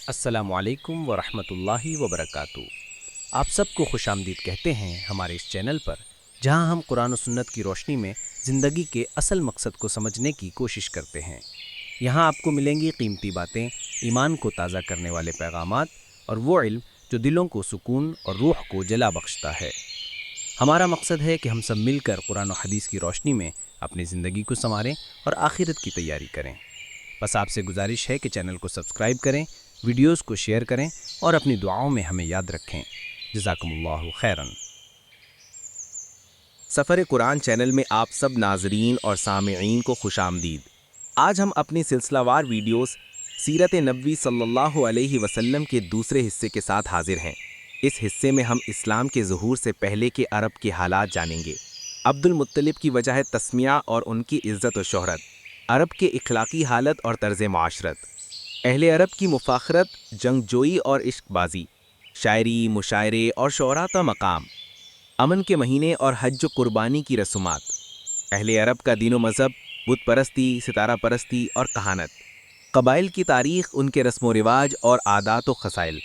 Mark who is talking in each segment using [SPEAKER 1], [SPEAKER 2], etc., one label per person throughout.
[SPEAKER 1] السلام علیکم ورحمۃ اللہ وبرکاتہ۔ آپ سب کو خوش آمدید کہتے ہیں ہمارے اس چینل پر، جہاں ہم قرآن و سنت کی روشنی میں زندگی کے اصل مقصد کو سمجھنے کی کوشش کرتے ہیں۔ یہاں آپ کو ملیں گی قیمتی باتیں، ایمان کو تازہ کرنے والے پیغامات اور وہ علم جو دلوں کو سکون اور روح کو جلا بخشتا ہے۔ ہمارا مقصد ہے کہ ہم سب مل کر قرآن و حدیث کی روشنی میں اپنی زندگی کو سنواریں اور آخرت کی تیاری کریں۔ بس آپ سے گزارش ہے کہ چینل کو سبسکرائب کریں، ویڈیوز کو شیئر کریں اور اپنی دعاؤں میں ہمیں یاد رکھیں۔ جزاکم اللہ خیراً۔
[SPEAKER 2] سفر قرآن چینل میں آپ سب ناظرین اور سامعین کو خوش آمدید۔ آج ہم اپنی سلسلہ وار ویڈیوز سیرت نبوی صلی اللہ علیہ وسلم کے دوسرے حصے کے ساتھ حاضر ہیں۔ اس حصے میں ہم اسلام کے ظہور سے پہلے کے عرب کے حالات جانیں گے، عبد المطلب کی وجہ تسمیہ اور ان کی عزت و شہرت، عرب کے اخلاقی حالت اور طرز معاشرت، اہل عرب کی مفاخرت، جنگ جوئی اور عشق بازی، شاعری، مشاعرے اور شعراء کا مقام، امن کے مہینے اور حج و قربانی کی رسومات، اہل عرب کا دین و مذہب، بت پرستی، ستارہ پرستی اور کہانت، قبائل کی تاریخ، ان کے رسم و رواج اور عادات و خصائل۔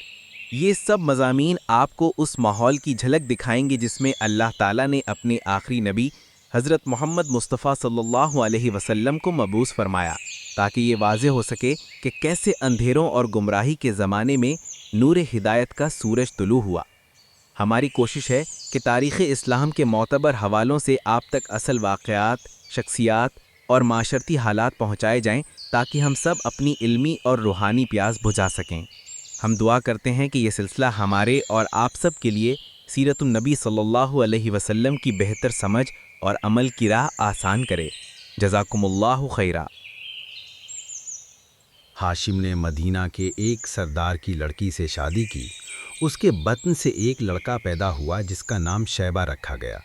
[SPEAKER 2] یہ سب مضامین آپ کو اس ماحول کی جھلک دکھائیں گے جس میں اللہ تعالیٰ نے اپنے آخری نبی حضرت محمد مصطفیٰ صلی اللہ علیہ وسلم کو مبعوث فرمایا، تاکہ یہ واضح ہو سکے کہ کیسے اندھیروں اور گمراہی کے زمانے میں نور ہدایت کا سورج طلوع ہوا۔ ہماری کوشش ہے کہ تاریخ اسلام کے معتبر حوالوں سے آپ تک اصل واقعات، شخصیات اور معاشرتی حالات پہنچائے جائیں، تاکہ ہم سب اپنی علمی اور روحانی پیاس بجھا سکیں۔ ہم دعا کرتے ہیں کہ یہ سلسلہ ہمارے اور آپ سب کے لیے سیرت النبی صلی اللہ علیہ وسلم کی بہتر سمجھ اور عمل کی راہ آسان کرے۔ جزاکم اللہ خیرا۔
[SPEAKER 3] ہاشم نے مدینہ کے ایک سردار کی لڑکی سے شادی کی۔ اس کے بطن سے ایک لڑکا پیدا ہوا جس کا نام شیبہ رکھا گیا۔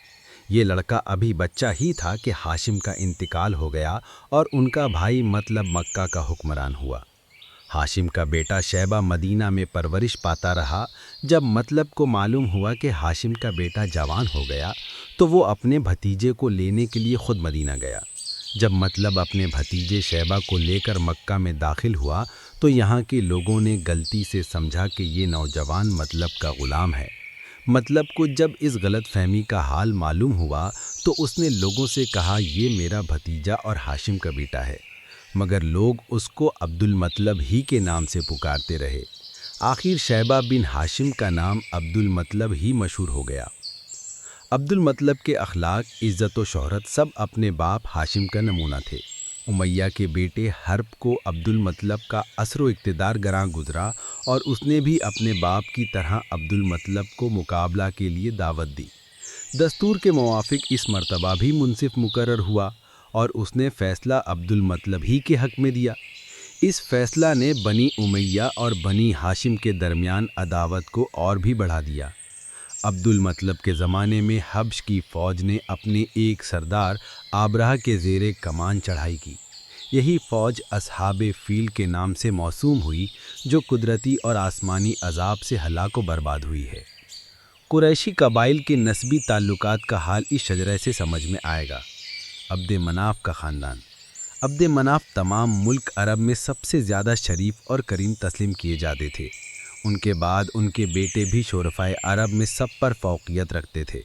[SPEAKER 3] یہ لڑکا ابھی بچہ ہی تھا کہ ہاشم کا انتقال ہو گیا اور ان کا بھائی مطلب مکہ کا حکمران ہوا۔ ہاشم کا بیٹا شیبہ مدینہ میں پرورش پاتا رہا۔ جب مطلب کو معلوم ہوا کہ ہاشم کا بیٹا جوان ہو گیا تو وہ اپنے بھتیجے کو لینے کے لیے خود مدینہ گیا۔ جب مطلب اپنے بھتیجے شیبہ کو لے کر مکہ میں داخل ہوا تو یہاں کے لوگوں نے غلطی سے سمجھا کہ یہ نوجوان مطلب کا غلام ہے۔ مطلب کو جب اس غلط فہمی کا حال معلوم ہوا تو اس نے لوگوں سے کہا یہ میرا بھتیجا اور ہاشم کا بیٹا ہے، مگر لوگ اس کو عبد المطلب ہی کے نام سے پکارتے رہے۔ آخر شیبہ بن ہاشم کا نام عبد المطلب ہی مشہور ہو گیا۔ عبد المطلب کے اخلاق، عزت و شہرت سب اپنے باپ ہاشم کا نمونہ تھے۔ امیہ کے بیٹے حرب کو عبد المطلب کا عصر و اقتدار گراں گزرا اور اس نے بھی اپنے باپ کی طرح عبد المطلب کو مقابلہ کے لیے دعوت دی۔ دستور کے موافق اس مرتبہ بھی منصف مقرر ہوا اور اس نے فیصلہ عبد المطلب ہی کے حق میں دیا۔ اس فیصلہ نے بنی امیہ اور بنی ہاشم کے درمیان عداوت کو اور بھی بڑھا دیا۔ عبد المطلب کے زمانے میں حبش کی فوج نے اپنے ایک سردار آبرہہ کے زیر کمان چڑھائی کی۔ یہی فوج اصحاب فیل کے نام سے موسوم ہوئی، جو قدرتی اور آسمانی عذاب سے ہلاک و برباد ہوئی ہے۔ قریشی قبائل کے نسبی تعلقات کا حال اس شجرے سے سمجھ میں آئے گا۔ عبد مناف کا خاندان۔ عبد مناف تمام ملک عرب میں سب سے زیادہ شریف اور کریم تسلیم کیے جاتے تھے۔ ان کے بعد ان کے بیٹے بھی شرفائے عرب میں سب پر فوقیت رکھتے تھے۔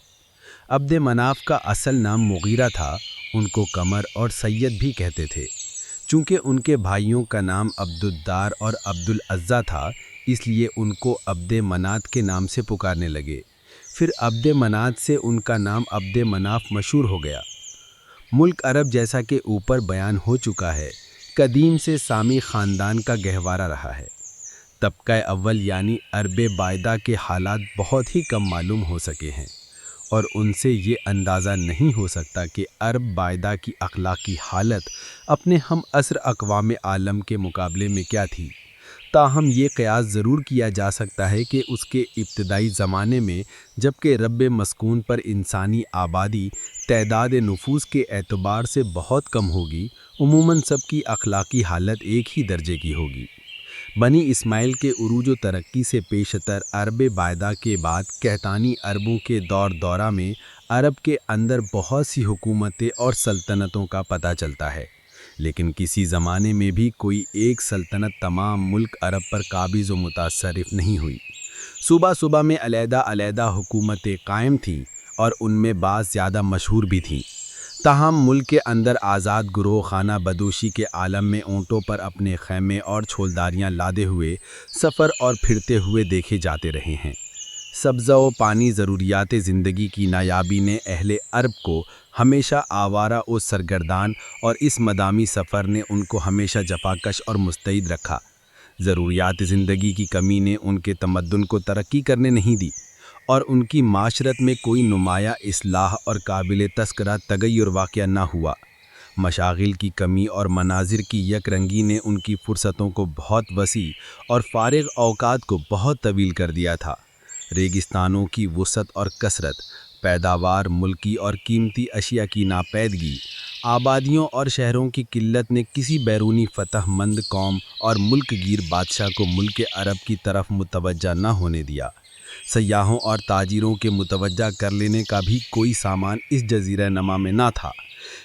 [SPEAKER 3] عبد مناف کا اصل نام مغیرہ تھا، ان کو قمر اور سید بھی کہتے تھے۔ چونکہ ان کے بھائیوں کا نام عبد الدار اور عبد العزیٰ تھا، اس لیے ان کو عبد منات کے نام سے پکارنے لگے۔ پھر عبد منات سے ان کا نام عبد مناف مشہور ہو گیا۔ ملک عرب جیسا کہ اوپر بیان ہو چکا ہے، قدیم سے سامی خاندان کا گہوارہ رہا ہے۔ طبقہ اول یعنی عرب بائدہ کے حالات بہت ہی کم معلوم ہو سکے ہیں، اور ان سے یہ اندازہ نہیں ہو سکتا کہ عرب بائدہ کی اخلاقی حالت اپنے ہم عصر اقوام عالم کے مقابلے میں کیا تھی۔ تاہم یہ قیاس ضرور کیا جا سکتا ہے کہ اس کے ابتدائی زمانے میں، جبکہ رب مسکون پر انسانی آبادی تعداد نفوس کے اعتبار سے بہت کم ہوگی، عموماً سب کی اخلاقی حالت ایک ہی درجے کی ہوگی۔ بنی اسماعیل کے عروج و ترقی سے پیشتر عرب بائدہ کے بعد کہتانی عربوں کے دور دورہ میں عرب کے اندر بہت سی حکومتیں اور سلطنتوں کا پتہ چلتا ہے، لیکن کسی زمانے میں بھی کوئی ایک سلطنت تمام ملک عرب پر قابض و متصرف نہیں ہوئی۔ صوبہ صوبہ میں علیحدہ علیحدہ حکومتیں قائم تھیں اور ان میں بعض زیادہ مشہور بھی تھیں۔ تاہم ملک کے اندر آزاد گروہ خانہ بدوشی کے عالم میں اونٹوں پر اپنے خیمے اور چھولداریاں لادے ہوئے سفر اور پھرتے ہوئے دیکھے جاتے رہے ہیں۔ سبزہ و پانی ضروریات زندگی کی نایابی نے اہل عرب کو ہمیشہ آوارہ و سرگردان، اور اس مدامی سفر نے ان کو ہمیشہ جفاکش اور مستعد رکھا۔ ضروریات زندگی کی کمی نے ان کے تمدن کو ترقی کرنے نہیں دی، اور ان کی معاشرت میں کوئی نمایاں اصلاح اور قابل تذکرہ تغیر واقع نہ ہوا۔ مشاغل کی کمی اور مناظر کی یک رنگی نے ان کی فرصتوں کو بہت وسیع اور فارغ اوقات کو بہت طویل کر دیا تھا۔ ریگستانوں کی وسعت اور کثرت، پیداوار ملکی اور قیمتی اشیاء کی ناپیدگی، آبادیوں اور شہروں کی قلت نے کسی بیرونی فتح مند قوم اور ملک گیر بادشاہ کو ملک عرب کی طرف متوجہ نہ ہونے دیا۔ سیاحوں اور تاجروں کے متوجہ کر لینے کا بھی کوئی سامان اس جزیرہ نما میں نہ تھا،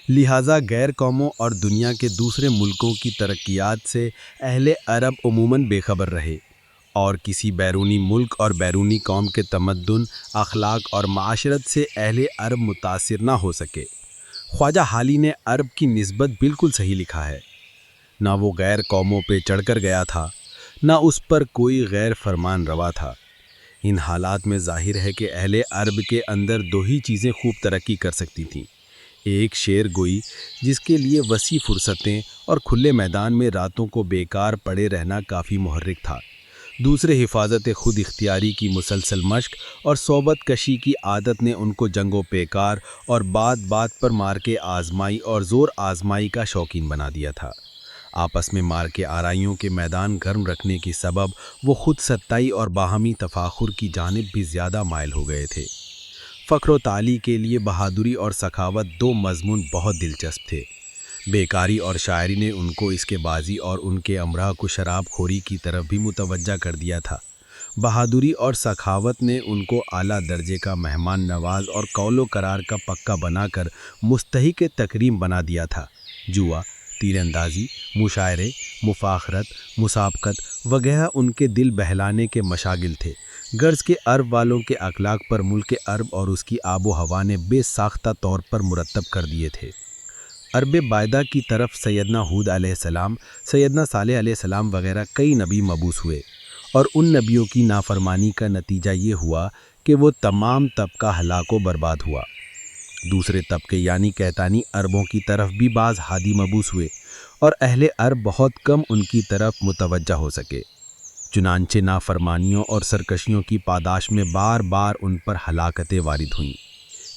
[SPEAKER 3] لہٰذا غیر قوموں اور دنیا کے دوسرے ملکوں کی ترقیات سے اہل عرب عموماً بے خبر رہے، اور کسی بیرونی ملک اور بیرونی قوم کے تمدن، اخلاق اور معاشرت سے اہل عرب متاثر نہ ہو سکے۔ خواجہ حالی نے عرب کی نسبت بالکل صحیح لکھا ہے۔ نہ وہ غیر قوموں پہ چڑھ کر گیا تھا، نہ اس پر کوئی غیر فرمان روا تھا۔ ان حالات میں ظاہر ہے کہ اہل عرب کے اندر دو ہی چیزیں خوب ترقی کر سکتی تھیں: ایک شعر گوئی، جس کے لیے وسیع فرصتیں اور کھلے میدان میں راتوں کو بیکار پڑے رہنا کافی محرک تھا، دوسرے حفاظت خود اختیاری کی مسلسل مشق اور صحبت کشی کی عادت نے ان کو جنگ و پیکار اور بات بات پر مارکے آزمائی اور زور آزمائی کا شوقین بنا دیا تھا۔ آپس میں مارکے آرائیوں کے میدان گرم رکھنے کی سبب وہ خود ستائی اور باہمی تفاخر کی جانب بھی زیادہ مائل ہو گئے تھے۔ فخر و تعالی کے لیے بہادری اور سخاوت دو مضمون بہت دلچسپ تھے۔ بیکاری اور شاعری نے ان کو اس کے بازی اور ان کے امراء کو شراب خوری کی طرف بھی متوجہ کر دیا تھا۔ بہادری اور سخاوت نے ان کو اعلیٰ درجے کا مہمان نواز اور قول و قرار کا پکا بنا کر مستحق تکریم بنا دیا تھا۔ جوا، تیر اندازی، مشاعرے، مفاخرت، مسابقت وغیرہ ان کے دل بہلانے کے مشاغل تھے۔ غرض کے عرب والوں کے اخلاق پر ملک عرب اور اس کی آب و ہوا نے بے ساختہ طور پر مرتب کر دیے تھے۔ عرب بائدہ کی طرف سیدنا ہود علیہ السلام، سیدنا صالح علیہ السلام وغیرہ کئی نبی مبعوث ہوئے، اور ان نبیوں کی نافرمانی کا نتیجہ یہ ہوا کہ وہ تمام طبقہ ہلاک و برباد ہوا۔ دوسرے طبقے یعنی کہتانی عربوں کی طرف بھی بعض ہادی مبعوث ہوئے، اور اہل عرب بہت کم ان کی طرف متوجہ ہو سکے۔ چنانچہ نافرمانیوں اور سرکشیوں کی پاداش میں بار بار ان پر ہلاکتیں وارد ہوئیں۔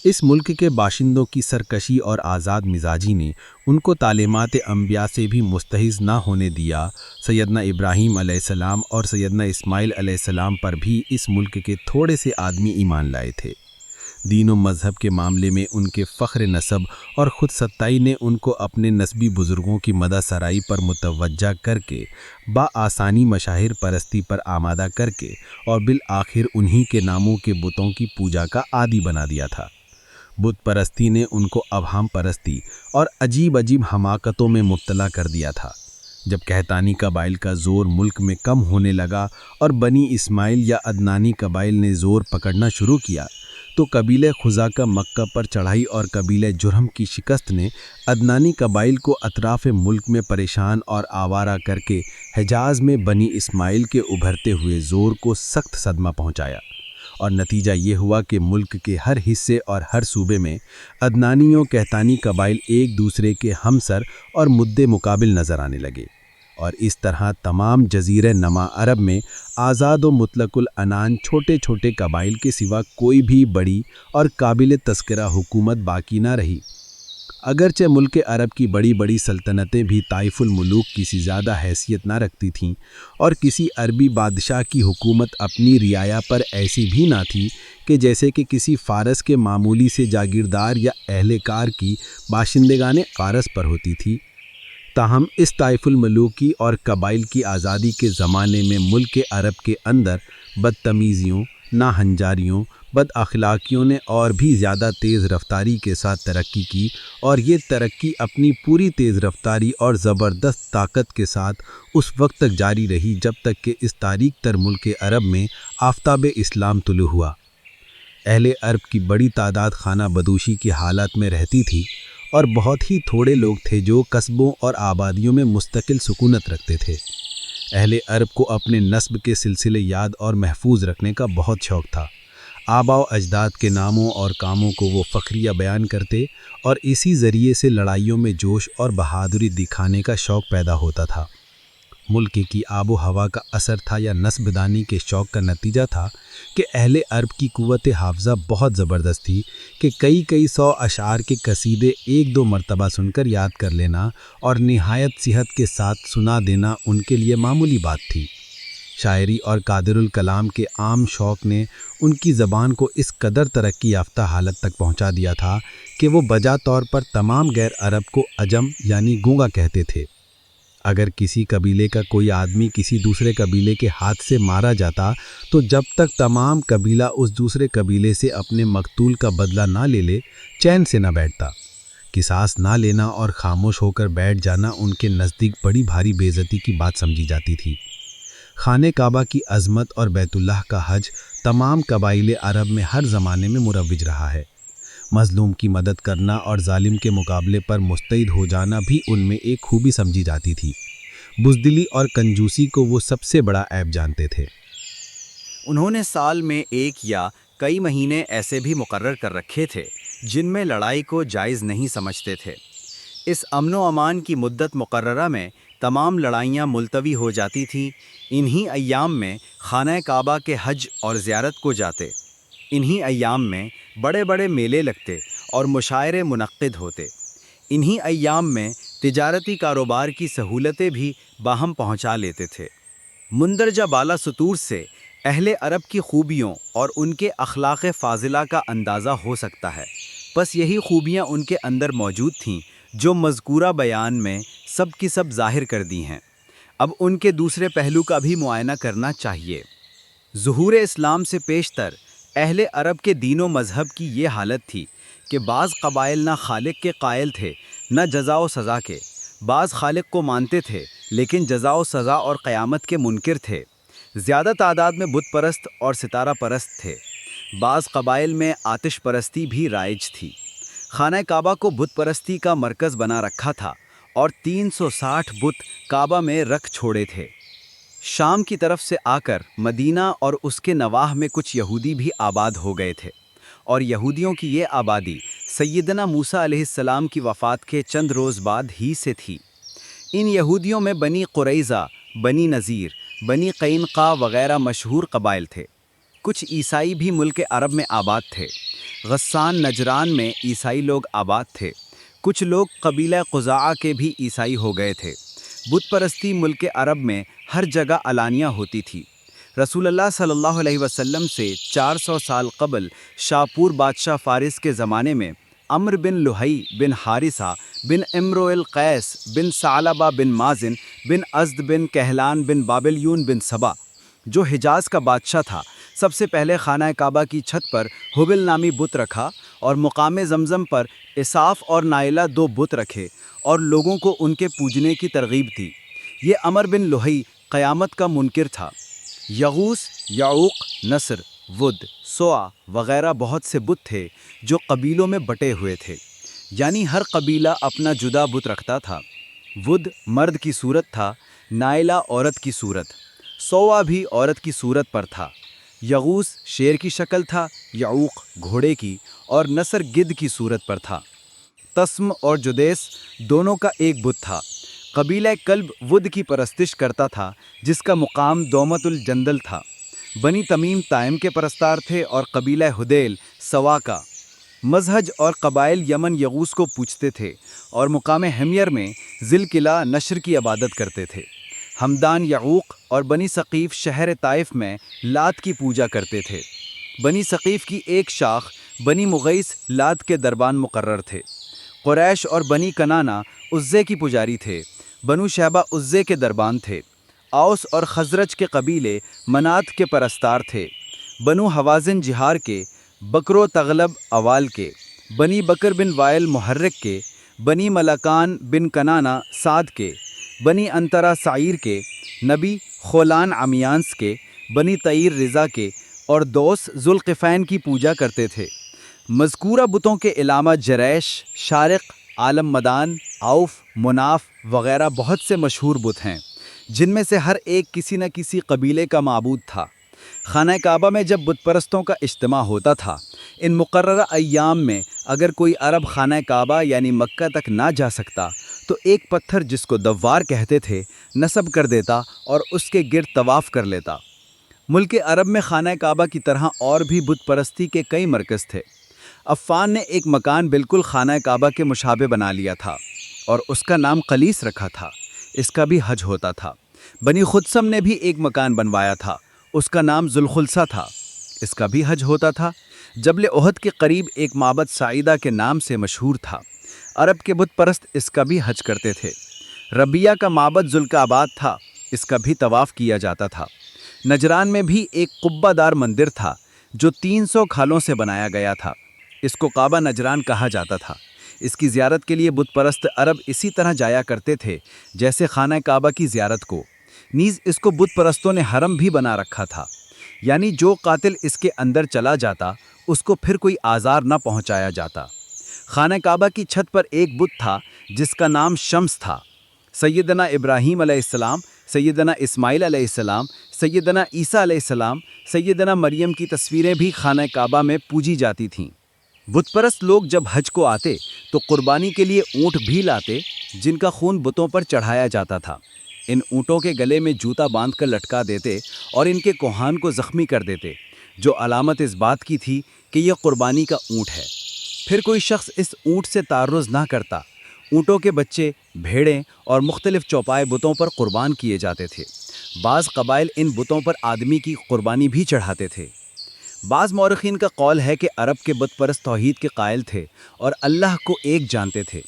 [SPEAKER 3] اس ملک کے باشندوں کی سرکشی اور آزاد مزاجی نے ان کو تعلیمات انبیاء سے بھی مستحض نہ ہونے دیا۔ سیدنا ابراہیم علیہ السلام اور سیدنا اسماعیل علیہ السلام پر بھی اس ملک کے تھوڑے سے آدمی ایمان لائے تھے۔ دین و مذہب کے معاملے میں ان کے فخر نسب اور خود ستائی نے ان کو اپنے نسبی بزرگوں کی مدح سرائی پر متوجہ کر کے بآسانی مشاہیر پرستی پر آمادہ کر کے اور بالآخر انہی کے ناموں کے بتوں کی پوجا کا عادی بنا دیا تھا۔ بت پرستی نے ان کو ابہام پرستی اور عجیب عجیب حماقتوں میں مبتلا کر دیا تھا۔ جب کہتانی قبائل کا زور ملک میں کم ہونے لگا اور بنی اسماعیل یا عدنانی قبائل نے زور پکڑنا شروع کیا، تو قبیلہ خزاع کا مکہ پر چڑھائی اور قبیلہ جرہم کی شکست نے عدنانی قبائل کو اطراف ملک میں پریشان اور آوارہ کر کے حجاز میں بنی اسماعیل کے ابھرتے ہوئے زور کو سخت صدمہ پہنچایا، اور نتیجہ یہ ہوا کہ ملک کے ہر حصے اور ہر صوبے میں عدنانی و کہتانی قبائل ایک دوسرے کے ہمسر اور مدے مقابل نظر آنے لگے، اور اس طرح تمام جزیرہ نما عرب میں آزاد و مطلق العنان چھوٹے چھوٹے قبائل کے سوا کوئی بھی بڑی اور قابل تذکرہ حکومت باقی نہ رہی۔ اگرچہ ملک عرب کی بڑی بڑی سلطنتیں بھی طائف الملوک کسی زیادہ حیثیت نہ رکھتی تھیں، اور کسی عربی بادشاہ کی حکومت اپنی رعایا پر ایسی بھی نہ تھی کہ جیسے کہ کسی فارس کے معمولی سے جاگیردار یا اہلکار کی باشندگان فارس پر ہوتی تھی، تاہم اس طائف الملوکی اور قبائل کی آزادی کے زمانے میں ملک عرب کے اندر بدتمیزیوں، ناہنجاریوں بد اخلاقیوں نے اور بھی زیادہ تیز رفتاری کے ساتھ ترقی کی، اور یہ ترقی اپنی پوری تیز رفتاری اور زبردست طاقت کے ساتھ اس وقت تک جاری رہی جب تک کہ اس تاریک تر ملک عرب میں آفتاب اسلام طلوع ہوا۔ اہل عرب کی بڑی تعداد خانہ بدوشی کی حالت میں رہتی تھی، اور بہت ہی تھوڑے لوگ تھے جو قصبوں اور آبادیوں میں مستقل سکونت رکھتے تھے۔ اہل عرب کو اپنے نسب کے سلسلے یاد اور محفوظ رکھنے کا بہت شوق تھا۔ آبا و اجداد کے ناموں اور کاموں کو وہ فخریہ بیان کرتے، اور اسی ذریعے سے لڑائیوں میں جوش اور بہادری دکھانے کا شوق پیدا ہوتا تھا۔ ملک کی آب و ہوا کا اثر تھا یا نسب دانی کے شوق کا نتیجہ تھا کہ اہل عرب کی قوت حافظہ بہت زبردست تھی کہ کئی سو اشعار کے قصیدے ایک دو مرتبہ سن کر یاد کر لینا اور نہایت صحت کے ساتھ سنا دینا ان کے لیے معمولی بات تھی۔ شاعری اور قادر الکلام کے عام شوق نے ان کی زبان کو اس قدر ترقی یافتہ حالت تک پہنچا دیا تھا کہ وہ بجا طور پر تمام غیر عرب کو عجم یعنی گونگا کہتے تھے۔ اگر کسی قبیلے کا کوئی آدمی کسی دوسرے قبیلے کے ہاتھ سے مارا جاتا تو جب تک تمام قبیلہ اس دوسرے قبیلے سے اپنے مقتول کا بدلہ نہ لے لے چین سے نہ بیٹھتا۔ قصاص نہ لینا اور خاموش ہو کر بیٹھ جانا ان کے نزدیک بڑی بھاری بے عزتی کی بات سمجھی جاتی تھی۔ خانہ کعبہ کی عظمت اور بیت اللہ کا حج تمام قبائل عرب میں ہر زمانے میں مروج رہا ہے۔ مظلوم کی مدد کرنا اور ظالم کے مقابلے پر مستعد ہو جانا بھی ان میں ایک خوبی سمجھی جاتی تھی۔ بزدلی اور کنجوسی کو وہ سب سے بڑا عیب جانتے تھے۔
[SPEAKER 1] انہوں نے سال میں ایک یا کئی مہینے ایسے بھی مقرر کر رکھے تھے جن میں لڑائی کو جائز نہیں سمجھتے تھے۔ اس امن و امان کی مدت مقررہ میں تمام لڑائیاں ملتوی ہو جاتی تھیں۔ انہی ایام میں خانہ کعبہ کے حج اور زیارت کو جاتے۔ انہی ایام میں بڑے بڑے میلے لگتے اور مشاعرے منعقد ہوتے۔ انہی ایام میں تجارتی کاروبار کی سہولتیں بھی باہم پہنچا لیتے تھے۔ مندرجہ بالا سطور سے اہل عرب کی خوبیوں اور ان کے اخلاق فاضلہ کا اندازہ ہو سکتا ہے۔ بس یہی خوبیاں ان کے اندر موجود تھیں جو مذکورہ بیان میں سب کی سب ظاہر کر دی ہیں۔ اب ان کے دوسرے پہلو کا بھی معائنہ کرنا چاہیے۔ ظہور اسلام سے پیشتر اہل عرب کے دین و مذہب کی یہ حالت تھی کہ بعض قبائل نہ خالق کے قائل تھے نہ جزا و سزا کے، بعض خالق کو مانتے تھے لیکن جزا و سزا اور قیامت کے منکر تھے۔ زیادہ تعداد میں بت پرست اور ستارہ پرست تھے۔ بعض قبائل میں آتش پرستی بھی رائج تھی۔ خانہ کعبہ کو بت پرستی کا مرکز بنا رکھا تھا اور 360 بت کعبہ میں رکھ چھوڑے تھے۔ شام کی طرف سے آ کر مدینہ اور اس کے نواح میں کچھ یہودی بھی آباد ہو گئے تھے، اور یہودیوں کی یہ آبادی سیدنا موسیٰ علیہ السلام کی وفات کے چند روز بعد ہی سے تھی۔ ان یہودیوں میں بنی قریظہ، بنی نذیر، بنی قینقاع وغیرہ مشہور قبائل تھے۔ کچھ عیسائی بھی ملک عرب میں آباد تھے۔ غسان نجران میں عیسائی لوگ آباد تھے۔ کچھ لوگ قبیلہ قزاعہ کے بھی عیسائی ہو گئے تھے۔ بت پرستی ملک عرب میں ہر جگہ علانیہ ہوتی تھی۔ رسول اللہ صلی اللہ علیہ وسلم سے 400 سال قبل شاپور بادشاہ فارس کے زمانے میں عمر بن لہی بن حارثہ بن امرؤ القیس بن ثعلبہ بن مازن بن ازد بن کہلان بن بابلیون بن سبا، جو حجاز کا بادشاہ تھا، سب سے پہلے خانہ کعبہ کی چھت پر حبل نامی بت رکھا اور مقام زمزم پر اساف اور نائلہ 2 بت رکھے اور لوگوں کو ان کے پوجنے کی ترغیب دی۔ یہ عمر بن لہی قیامت کا منکر تھا۔ یغوث، یعوق، نصر، ود، سوا وغیرہ بہت سے بت تھے جو قبیلوں میں بٹے ہوئے تھے، یعنی ہر قبیلہ اپنا جدا بت رکھتا تھا۔ ود مرد کی صورت تھا، نائلہ عورت کی صورت، سوا بھی عورت کی صورت پر تھا۔ یغوث شیر کی شکل تھا، یعوق گھوڑے کی اور نصر گدھ کی صورت پر تھا۔ تسم اور جدیس دونوں کا ایک بت تھا۔ قبیلہ کلب ود کی پرستش کرتا تھا جس کا مقام دومت الجندل تھا۔ بنی تمیم تائم کے پرستار تھے اور قبیلہ ہدیل سوا کا۔ مزہج اور قبائل یمن یغوث کو پوجتے تھے اور مقام حمیر میں ذل قلعہ نشر کی عبادت کرتے تھے۔ ہمدان یعوق اور بنی ثقیف شہر طائف میں لات کی پوجا کرتے تھے۔ بنی ثقیف کی ایک شاخ بنی مغیث لات کے دربان مقرر تھے۔ قریش اور بنی کنانہ عزے کی پجاری تھے۔ بنو شیبہ عزے کے دربان تھے۔ اوس اور خزرج کے قبیلے منات کے پرستار تھے۔
[SPEAKER 4] بنو حوازن جہار کے، بکر و تغلب اوال کے، بنی بکر بن وائل محرک کے، بنی ملکان بن کنانا سعد کے، بنی انترا سعیر کے، نبی خولان عمیانس کے، بنی تعیر رضا کے اور دوس ذوالقفین کی پوجا کرتے تھے۔ مذکورہ بتوں کے علامہ جریش، شارق، عالم مدان، عوف، مناف وغیرہ بہت سے مشہور بت ہیں، جن میں سے ہر ایک کسی نہ کسی قبیلے کا معبود تھا۔ خانہ کعبہ میں جب بت پرستوں کا اجتماع ہوتا تھا، ان مقررہ ایام میں اگر کوئی عرب خانہ کعبہ یعنی مکہ تک نہ جا سکتا تو ایک پتھر جس کو دوار کہتے تھے نصب کر دیتا اور اس کے گرد طواف کر لیتا۔ ملک عرب میں خانہ کعبہ کی طرح اور بھی بت پرستی کے کئی مرکز تھے۔ عفان نے ایک مکان بالکل خانہ کعبہ کے مشابہ بنا لیا تھا اور اس کا نام قلیس رکھا تھا، اس کا بھی حج ہوتا تھا۔ بنی خدسم نے بھی ایک مکان بنوایا تھا، اس کا نام ذوالخلصہ تھا، اس کا بھی حج ہوتا تھا۔ جبل احد کے قریب ایک معبد سعیدہ کے نام سے مشہور تھا، عرب کے بت پرست اس کا بھی حج کرتے تھے۔ ربیہ کا معبد ذوالکعبات تھا، اس کا بھی طواف کیا جاتا تھا۔ نجران میں بھی ایک قبہ دار مندر تھا جو 300 کھالوں سے بنایا گیا تھا، اس کو کعبہ نجران کہا جاتا تھا۔ اس کی زیارت کے لیے بت پرست عرب اسی طرح جایا کرتے تھے جیسے خانہ کعبہ کی زیارت کو۔ نیز اس کو بت پرستوں نے حرم بھی بنا رکھا تھا، یعنی جو قاتل اس کے اندر چلا جاتا اس کو پھر کوئی آزار نہ پہنچایا جاتا۔ خانہ کعبہ کی چھت پر ایک بت تھا جس کا نام شمس تھا۔ سیدنا ابراہیم علیہ السلام، سیدنا اسماعیل علیہ السلام، سیدنا عیسیٰ علیہ السلام، سیدنا مریم کی تصویریں بھی خانہ کعبہ میں پوجی جاتی تھیں۔ بت پرست لوگ جب حج کو آتے تو قربانی کے لیے اونٹ بھی لاتے جن کا خون بتوں پر چڑھایا جاتا تھا۔ ان اونٹوں کے گلے میں جوتا باندھ کر لٹکا دیتے اور ان کے کوہان کو زخمی کر دیتے، جو علامت اس بات کی تھی کہ یہ قربانی کا اونٹ ہے۔ پھر کوئی شخص اس اونٹ سے تعرض نہ کرتا، اونٹوں کے بچے، بھیڑیں اور مختلف چوپائے بتوں پر قربان کیے جاتے تھے۔ بعض قبائل ان بتوں پر آدمی کی قربانی بھی چڑھاتے تھے۔ بعض مورخین کا قول ہے کہ عرب کے بت پرست توحید کے قائل تھے اور اللہ کو ایک جانتے تھے۔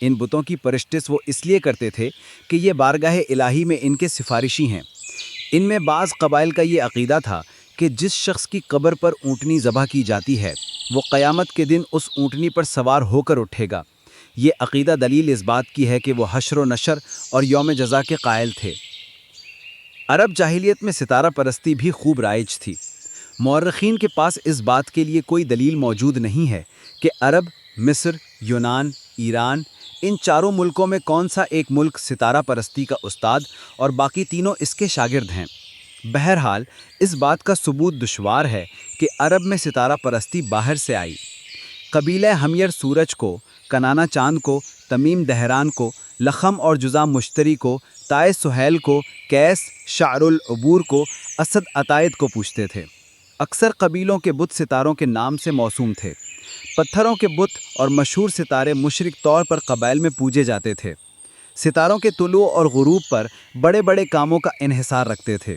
[SPEAKER 4] ان بتوں کی پرستش وہ اس لیے کرتے تھے کہ یہ بارگاہ الہی میں ان کے سفارشی ہیں۔ ان میں بعض قبائل کا یہ عقیدہ تھا کہ جس شخص کی قبر پر اونٹنی ذبح کی جاتی ہے وہ قیامت کے دن اس اونٹنی پر سوار ہو کر اٹھے گا۔ یہ عقیدہ دلیل اس بات کی ہے کہ وہ حشر و نشر اور یوم جزا کے قائل تھے۔ عرب جاہلیت میں ستارہ پرستی بھی خوب رائج تھی۔ مورخین کے پاس اس بات کے لیے کوئی دلیل موجود نہیں ہے کہ عرب، مصر، یونان، ایران، ان چاروں ملکوں میں کون سا ایک ملک ستارہ پرستی کا استاد اور باقی تینوں اس کے شاگرد ہیں۔ بہرحال اس بات کا ثبوت دشوار ہے کہ عرب میں ستارہ پرستی باہر سے آئی۔ قبیلہ حمیر سورج کو، کنانا چاند کو، تمیم دہران کو، لخم اور جزام مشتری کو، تائے سہیل کو، کیس، شعر العبور کو، اسد عتائد کو پوچھتے تھے۔ اکثر قبیلوں کے بت ستاروں کے نام سے موسوم تھے۔ پتھروں کے بت اور مشہور ستارے مشرک طور پر قبائل میں پوجے جاتے تھے۔ ستاروں کے طلوع اور غروب پر بڑے بڑے کاموں کا انحصار رکھتے تھے۔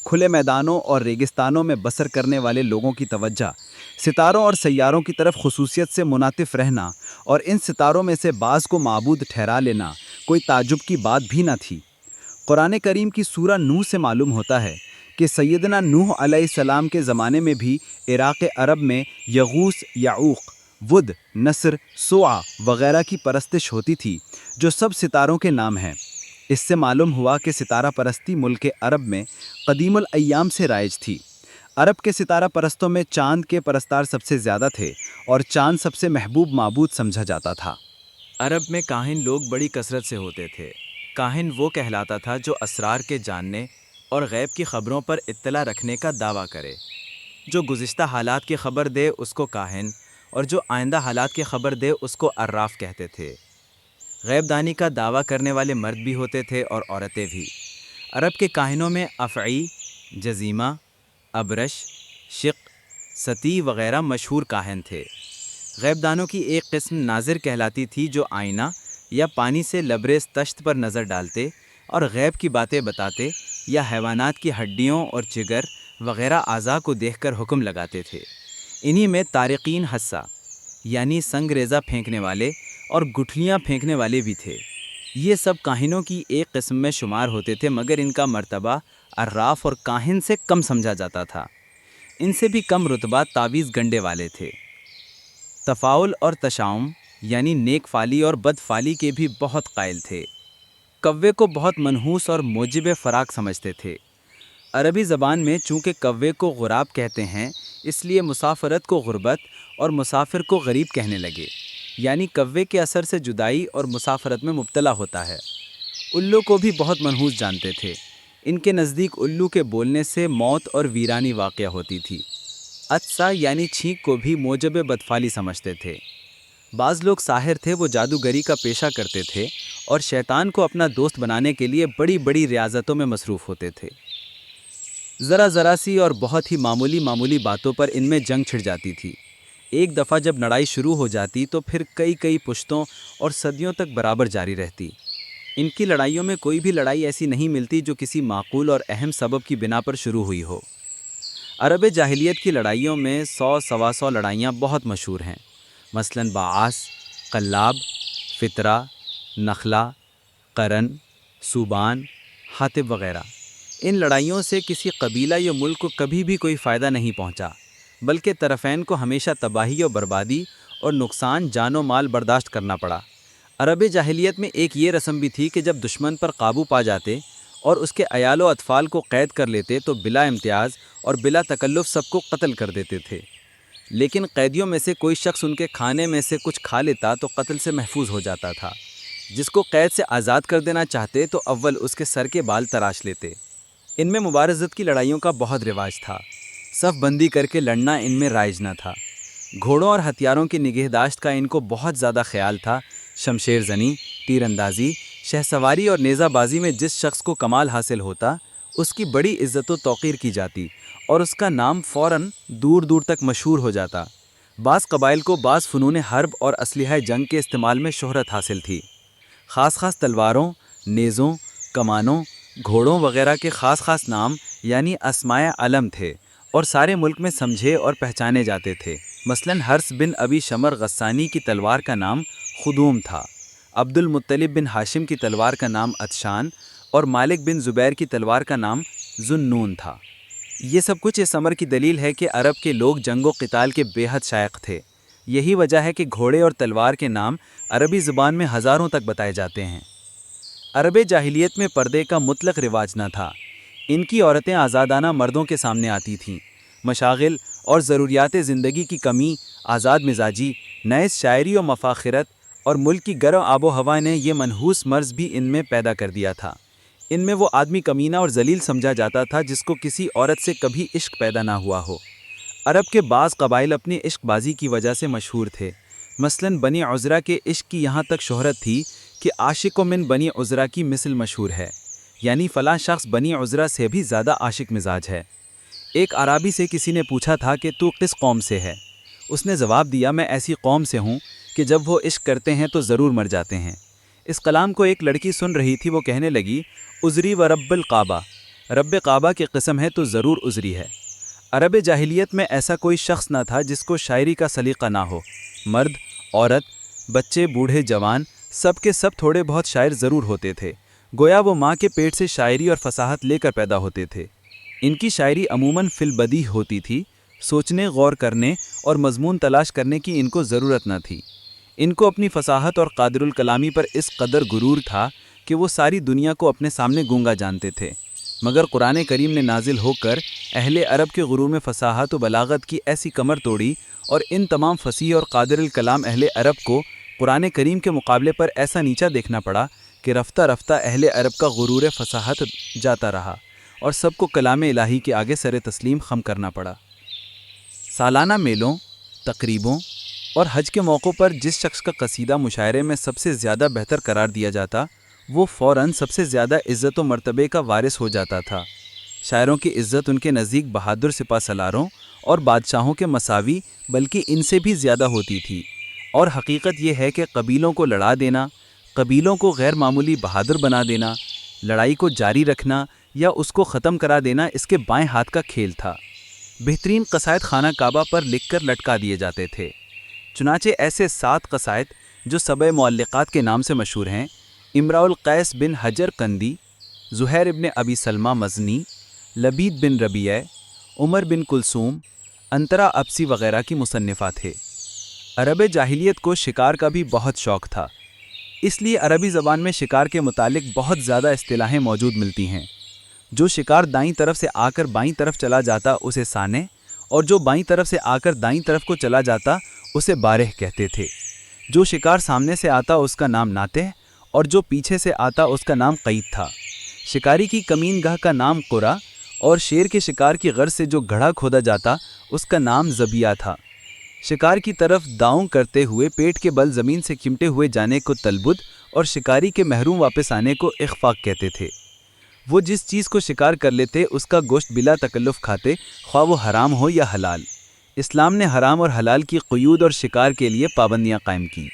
[SPEAKER 4] کھلے میدانوں اور ریگستانوں میں بسر کرنے والے لوگوں کی توجہ ستاروں اور سیاروں کی طرف خصوصیت سے منعطف رہنا اور ان ستاروں میں سے بعض کو معبود ٹھہرا لینا کوئی تعجب کی بات بھی نہ تھی۔ قرآن کریم کی سورہ نوح سے معلوم ہوتا ہے کہ سیدنا نوح علیہ السلام کے زمانے میں بھی عراق عرب میں یغوث، یعوق، ود، نصر، سوع وغیرہ کی پرستش ہوتی تھی جو سب ستاروں کے نام ہیں۔ اس سے معلوم ہوا کہ ستارہ پرستی ملک عرب میں قدیم الایام سے رائج تھی۔ عرب کے ستارہ پرستوں میں چاند کے پرستار سب سے زیادہ تھے اور چاند سب سے محبوب معبود سمجھا جاتا تھا۔
[SPEAKER 2] عرب میں کاہن لوگ بڑی کثرت سے ہوتے تھے۔ کاہن وہ کہلاتا تھا جو اسرار کے جاننے اور غیب کی خبروں پر اطلاع رکھنے کا دعویٰ کرے۔ جو گزشتہ حالات کی خبر دے اس کو کاہن، اور جو آئندہ حالات کی خبر دے اس کو عراف کہتے تھے۔ غیب دانی کا دعویٰ کرنے والے مرد بھی ہوتے تھے اور عورتیں بھی۔ عرب کے کاہنوں میں افعی، جزیمہ، ابرش، شق، ستی وغیرہ مشہور کاہن تھے۔ غیب دانوں کی ایک قسم ناظر کہلاتی تھی جو آئینہ یا پانی سے لبریز تشت پر نظر ڈالتے اور غیب کی باتیں بتاتے یا حیوانات کی ہڈیوں اور جگر وغیرہ اعضاء کو دیکھ کر حکم لگاتے تھے۔ انہی میں طارقین حسہ یعنی سنگ ریزہ پھینکنے والے اور گٹھلیاں پھینکنے والے بھی تھے۔ یہ سب کاہنوں کی ایک قسم میں شمار ہوتے تھے، مگر ان کا مرتبہ عراف اور کاہن سے کم سمجھا جاتا تھا۔
[SPEAKER 4] ان سے بھی کم رتبہ تعویذ گنڈے والے تھے۔ تفاؤل اور تشاؤم یعنی نیک فالی اور بد فالی کے بھی بہت قائل تھے۔ کوے کو بہت منحوس اور موجب فراق سمجھتے تھے۔ عربی زبان میں چونکہ کوے کو غراب کہتے ہیں، اس لیے مسافرت کو غربت اور مسافر کو غریب کہنے لگے، یعنی کوے کے اثر سے جدائی اور مسافرت میں مبتلا ہوتا ہے۔ الو کو بھی بہت منحوس جانتے تھے۔ ان کے نزدیک الو کے بولنے سے موت اور ویرانی واقع ہوتی تھی۔ عطسہ یعنی چھینک کو بھی موجب بدفالی سمجھتے تھے۔ بعض لوگ ساحر تھے، وہ جادوگری کا پیشہ کرتے تھے اور شیطان کو اپنا دوست بنانے کے لیے بڑی بڑی ریاضتوں میں مصروف ہوتے تھے۔ ذرا سی اور بہت ہی معمولی باتوں پر ان میں جنگ چھڑ جاتی تھی۔ ایک دفعہ جب لڑائی شروع ہو جاتی تو پھر کئی پشتوں اور صدیوں تک برابر جاری رہتی۔ ان کی لڑائیوں میں کوئی بھی لڑائی ایسی نہیں ملتی جو کسی معقول اور اہم سبب کی بنا پر شروع ہوئی ہو۔ عرب جاہلیت کی لڑائیوں میں 100 لڑائیاں بہت مشہور ہیں، مثلاً باعث، قلاب، فترہ، نخلا، قرن، صوبان، حاطب وغیرہ۔ ان لڑائیوں سے کسی قبیلہ یا ملک کو کبھی بھی کوئی فائدہ نہیں پہنچا، بلکہ طرفین کو ہمیشہ تباہی و بربادی اور نقصان جان و مال برداشت کرنا پڑا۔ عرب جاہلیت میں ایک یہ رسم بھی تھی کہ جب دشمن پر قابو پا جاتے اور اس کے عیال و اطفال کو قید کر لیتے تو بلا امتیاز اور بلا تکلف سب کو قتل کر دیتے تھے۔ لیکن قیدیوں میں سے کوئی شخص ان کے کھانے میں سے کچھ کھا لیتا تو قتل سے محفوظ ہو جاتا تھا۔ جس کو قید سے آزاد کر دینا چاہتے تو اول اس کے سر کے بال تراش لیتے۔ ان میں مبارزت کی لڑائیوں کا بہت رواج تھا۔ صف بندی کر کے لڑنا ان میں رائج نہ تھا۔ گھوڑوں اور ہتھیاروں کی نگہداشت کا ان کو بہت زیادہ خیال تھا۔ شمشیر زنی، تیر اندازی، شہ سواری اور نیزہ بازی میں جس شخص کو کمال حاصل ہوتا اس کی بڑی عزت و توقیر کی جاتی اور اس کا نام فوراً دور دور تک مشہور ہو جاتا۔ بعض قبائل کو بعض فنون حرب اور اسلحہ جنگ کے استعمال میں شہرت حاصل تھی۔ خاص تلواروں، نیزوں، کمانوں، گھوڑوں وغیرہ کے خاص نام یعنی اسمائے علم تھے اور سارے ملک میں سمجھے اور پہچانے جاتے تھے۔ مثلاً حرس بن ابی شمر غسانی کی تلوار کا نام خدوم تھا، عبد المطلب بن ہاشم کی تلوار کا نام عطشان اور مالک بن زبیر کی تلوار کا نام ذوالنون تھا۔ یہ سب کچھ اس امر کی دلیل ہے کہ عرب کے لوگ جنگ و قتال کے بے حد شائق تھے۔ یہی وجہ ہے کہ گھوڑے اور تلوار کے نام عربی زبان میں ہزاروں تک بتائے جاتے ہیں۔ عرب جاہلیت میں پردے کا مطلق رواج نہ تھا۔ ان کی عورتیں آزادانہ مردوں کے سامنے آتی تھیں۔ مشاغل اور ضروریات زندگی کی کمی، آزاد مزاجی، نیز شاعری و مفاخرت اور ملک کی گرم آب و ہوا نے یہ منحوس مرض بھی ان میں پیدا کر دیا تھا۔ ان میں وہ آدمی کمینہ اور ذلیل سمجھا جاتا تھا جس کو کسی عورت سے کبھی عشق پیدا نہ ہوا ہو۔ عرب کے بعض قبائل اپنی عشق بازی کی وجہ سے مشہور تھے۔ مثلاً بنی عذرا کے عشق کی یہاں تک شہرت تھی کہ عاشق من بنی عذرا کی مثل مشہور ہے، یعنی فلاں شخص بنی عذرا سے بھی زیادہ عاشق مزاج ہے۔ ایک عرابی سے کسی نے پوچھا تھا کہ تو کس قوم سے ہے؟ اس نے جواب دیا، میں ایسی قوم سے ہوں کہ جب وہ عشق کرتے ہیں تو ضرور مر جاتے ہیں۔ اس کلام کو ایک لڑکی سن رہی تھی، وہ کہنے لگی، عذری و رب القعبہ، رب کعبہ کی قسم ہے تو ضرور عذری ہے۔ عرب جاہلیت میں ایسا کوئی شخص نہ تھا جس کو شاعری کا سلیقہ نہ ہو۔ مرد، عورت، بچے، بوڑھے، جوان، سب کے سب تھوڑے بہت شاعر ضرور ہوتے تھے، گویا وہ ماں کے پیٹ سے شاعری اور فصاحت لے کر پیدا ہوتے تھے۔ ان کی شاعری عموماً فی البدیہہ ہوتی تھی، سوچنے، غور کرنے اور مضمون تلاش کرنے کی ان کو ضرورت نہ تھی۔ ان کو اپنی فصاحت اور قادر الکلامی پر اس قدر غرور تھا کہ وہ ساری دنیا کو اپنے سامنے گونگا جانتے تھے، مگر قرآن کریم نے نازل ہو کر اہل عرب کے غرور میں فصاحت و بلاغت کی ایسی کمر توڑی اور ان تمام فصیح اور قادر الکلام اہل عرب کو قرآن کریم کے مقابلے پر ایسا نیچا دیکھنا پڑا کہ رفتہ رفتہ اہل عرب کا غرور فصاحت جاتا رہا اور سب کو کلام الہی کے آگے سر تسلیم خم کرنا پڑا۔ سالانہ میلوں، تقریبوں اور حج کے موقع پر جس شخص کا قصیدہ مشاعرے میں سب سے زیادہ بہتر قرار دیا جاتا وہ فوراً سب سے زیادہ عزت و مرتبے کا وارث ہو جاتا تھا۔ شاعروں کی عزت ان کے نزدیک بہادر سپہ سالاروں اور بادشاہوں کے مساوی بلکہ ان سے بھی زیادہ ہوتی تھی، اور حقیقت یہ ہے کہ قبیلوں کو لڑا دینا، قبیلوں کو غیر معمولی بہادر بنا دینا، لڑائی کو جاری رکھنا یا اس کو ختم کرا دینا اس کے بائیں ہاتھ کا کھیل تھا۔ بہترین قصائد خانہ کعبہ پر لکھ کر لٹکا دیے جاتے تھے۔ چنانچہ ایسے 7 قصائد جو سبع معلقات کے نام سے مشہور ہیں، امراء القیس بن حجر قندی، زہیر ابن ابی سلمہ مزنی، لبید بن ربیعہ، عمر بن کلثوم، انترا ابسی وغیرہ کی مصنفہ تھے۔ عرب جاہلیت کو شکار کا بھی بہت شوق تھا، اس لیے عربی زبان میں شکار کے متعلق بہت زیادہ اصطلاحیں موجود ملتی ہیں۔ جو شکار دائیں طرف سے آ کر بائیں طرف چلا جاتا اسے سانے، اور جو بائیں طرف سے آ کر دائیں طرف کو چلا جاتا اسے بارہ کہتے تھے۔ جو شکار سامنے سے آتا اس کا نام ناتح، اور جو پیچھے سے آتا اس کا نام قید تھا۔ شکاری کی کمین گاہ کا نام قرا، اور شیر کے شکار کی غرض سے جو گڑھا کھودا جاتا اس کا نام زبیہ تھا۔ شکار کی طرف داؤں کرتے ہوئے پیٹ کے بل زمین سے چمٹے ہوئے جانے کو تلبد، اور شکاری کے محروم واپس آنے کو اخفاق کہتے تھے۔ وہ جس چیز کو شکار کر لیتے اس کا گوشت بلا تکلف کھاتے، خواہ وہ حرام ہو یا حلال۔ اسلام نے حرام اور حلال کی قیود اور شکار کے لیے پابندیاں قائم کیں۔